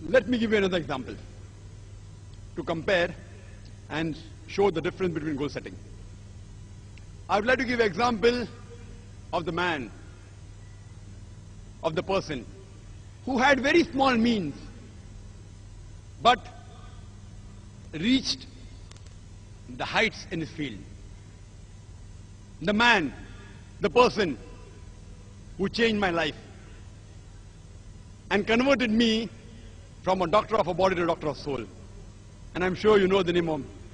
Let me give you another example to compare and show the difference between goal setting. I would like to give an example of the man, of the person who had very small means but reached the heights in his field. The man, the person who changed my life and converted me from a doctor of a body to a doctor of soul. And I'm sure you know the name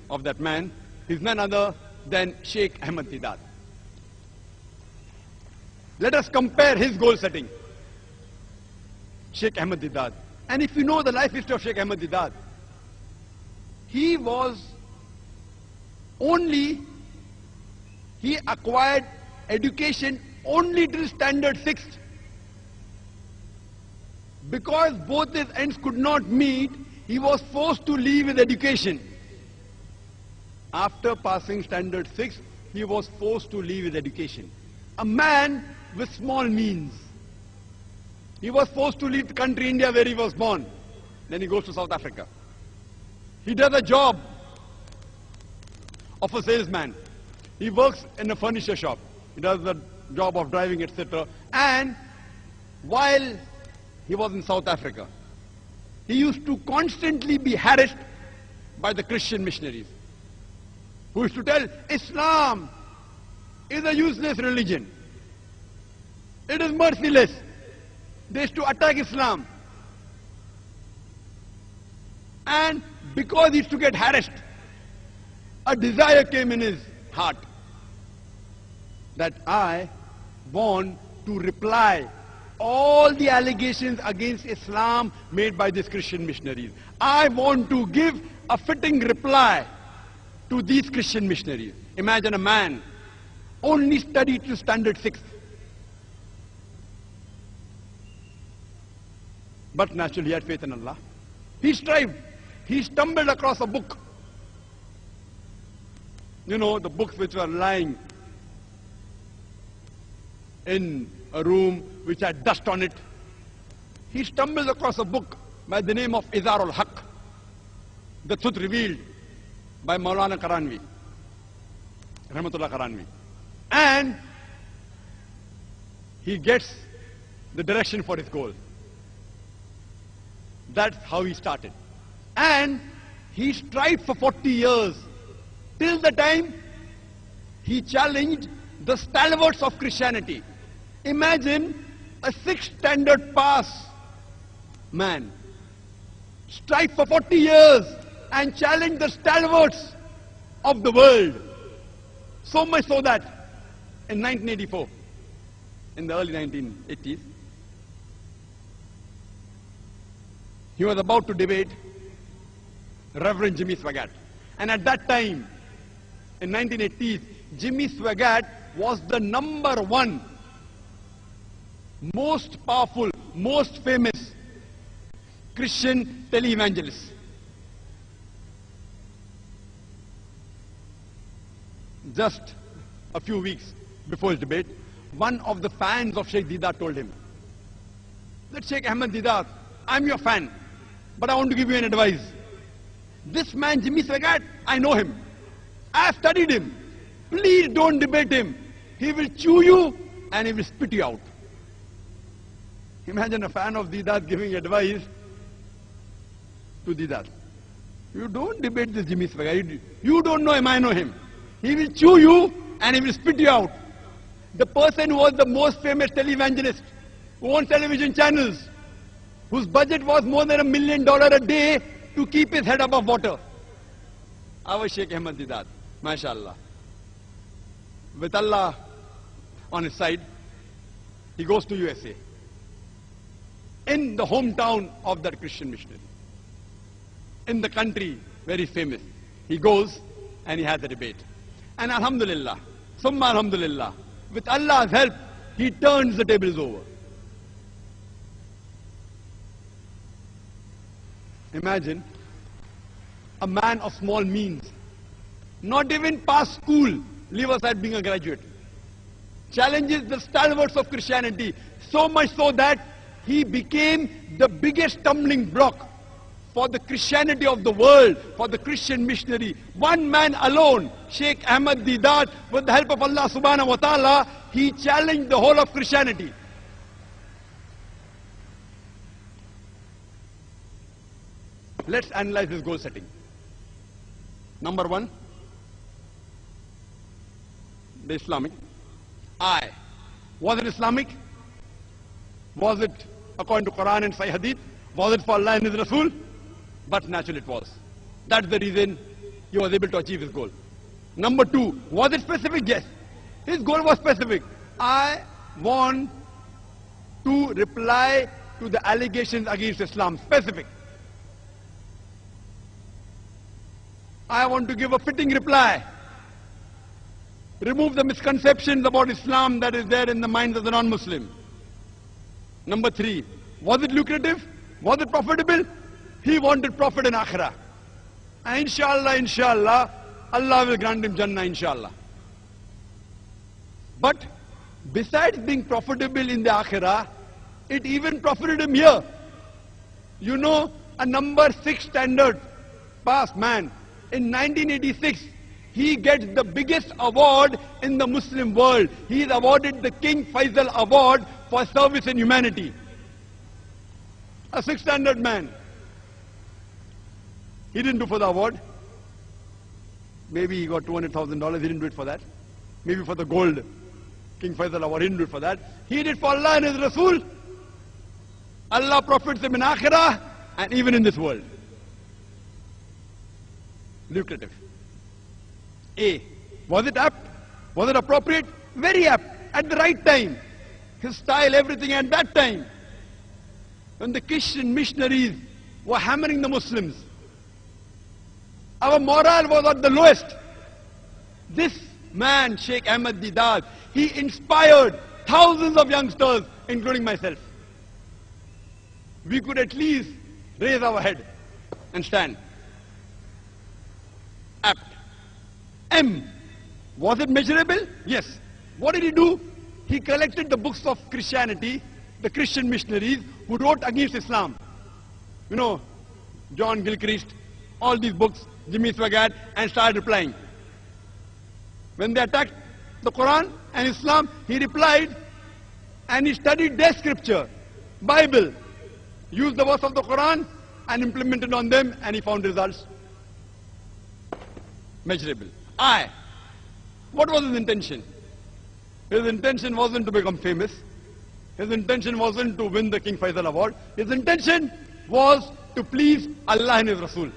of that man. He's none other than Sheikh Ahmad Deedat. Let us compare his goal setting. Sheikh Ahmad Deedat. And if you know the life history of Sheikh Ahmad Deedat, he acquired education only till standard 6th. Because both his ends could not meet, he was forced to leave his education. After passing standard 6, he was forced to leave his education. A man with small means. He was forced to leave the country India where he was born. Then he goes to South Africa. He does a job of a salesman. He works in a furniture shop. He does the job of driving, etc. And while he was in South Africa, he used to constantly be harassed by the Christian missionaries, who used to tell, Islam is a useless religion. It is merciless. They used to attack Islam. And because he used to get harassed, a desire came in his heart that I want to reply all the allegations against Islam made by these Christian missionaries. I want to give a fitting reply to these Christian missionaries. Imagine a man only studied to standard 6. But naturally he had faith in Allah. He strived. He stumbled across a book. You know, the books which were lying in a room which had dust on it. He stumbled across a book by the name of Izarul Haq, the truth revealed by Maulana Karanvi, Rahmatullah Karanvi. And he gets the direction for his goal. That's how he started. And he strived for 40 years, till the time he challenged the stalwarts of Christianity. Imagine a 6th standard pass man strived for 40 years and challenged the stalwarts of the world. So much so that in 1984, in the early 1980s, he was about to debate Reverend Jimmy Swaggart. And at that time, in 1980s, Jimmy Swaggart was the #1 most powerful, most famous Christian televangelist. Just a few weeks before his debate, one of the fans of Sheikh Deedat told him that, Sheikh Ahmad Deedat, I'm your fan, but I want to give you an advice. This man, Jimmy Swaggart, I know him. I have studied him. Please don't debate him. He will chew you and he will spit you out. Imagine a fan of Deedat giving advice to Deedat. You don't debate this Jimmy Swaggart. You don't know him, I know him. He will chew you and he will spit you out. The person who was the most famous televangelist, who owns television channels, whose budget was more than $1 million a day to keep his head above water. Our Sheikh Ahmad Deedat, mashallah. With Allah on his side, he goes to USA. In the hometown of that Christian missionary. In the country where he's famous. He goes and he has a debate. And alhamdulillah, summa alhamdulillah, with Allah's help, he turns the tables over. Imagine a man of small means, not even past school, leave aside being a graduate, challenges the stalwarts of Christianity, so much so that he became the biggest stumbling block for the Christianity of the world, for the Christian missionary. One man alone, Sheikh Ahmad Deedat, with the help of Allah subhanahu wa ta'ala, he challenged the whole of Christianity. Let's analyze this goal setting. Number one, the Islamic. Was it Islamic? Was it according to Quran and Sahih Hadith? Was it for Allah and His Rasul? But naturally it was. That's the reason he was able to achieve his goal. Number two, was it specific? Yes. His goal was specific. I want to reply to the allegations against Islam. Specific. I want to give a fitting reply. Remove the misconceptions about Islam that is there in the minds of the non-Muslim. Number three, was it lucrative? Was it profitable? He wanted profit in Akhirah. And inshallah, Allah will grant him Jannah, inshallah. But besides being profitable in the Akhirah, it even profited him here. You know, a number 6 standard pass man. In 1986, he gets the biggest award in the Muslim world. He is awarded the King Faisal Award for service in humanity. A 6 standard man. He didn't do for the award. Maybe he got $200,000. He didn't do it for that. Maybe for the gold King Faisal Award. He didn't do it for that. He did for Allah and His Rasul. Allah profits him in Akhirah and even in this world. Lucrative. A. Was it apt? Was it appropriate? Very apt. At the right time. His style, everything at that time. When the Christian missionaries were hammering the Muslims, our morale was at the lowest. This man, Sheikh Ahmad Deedat, he inspired thousands of youngsters, including myself. We could at least raise our head and stand. Apt. M. Was it measurable? Yes. What did he do? He collected the books of Christianity, the Christian missionaries who wrote against Islam. You know, John Gilchrist, all these books, Jimmy Swaggart, and started replying. When they attacked the Quran and Islam, he replied and he studied their scripture, Bible, used the verse of the Quran and implemented on them, and he found results. Measurable. What was his intention? His intention wasn't to become famous. His intention wasn't to win the King Faisal Award. His intention was to please Allah and His Rasul.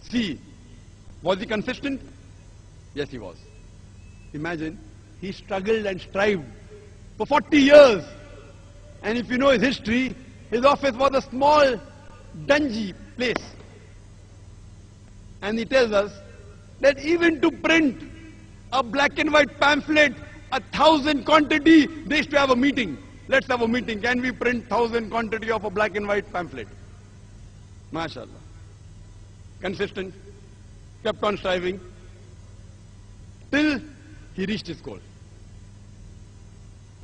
C. Was he consistent? Yes, he was. Imagine, he struggled and strived for 40 years. And if you know his history, his office was a small, dungy place. And he tells us that even to print a black and white pamphlet, 1,000 quantity, they used to have a meeting. Let's have a meeting. Can we print 1,000 quantity of a black and white pamphlet? MashaAllah. Consistent, kept on striving, till he reached his goal.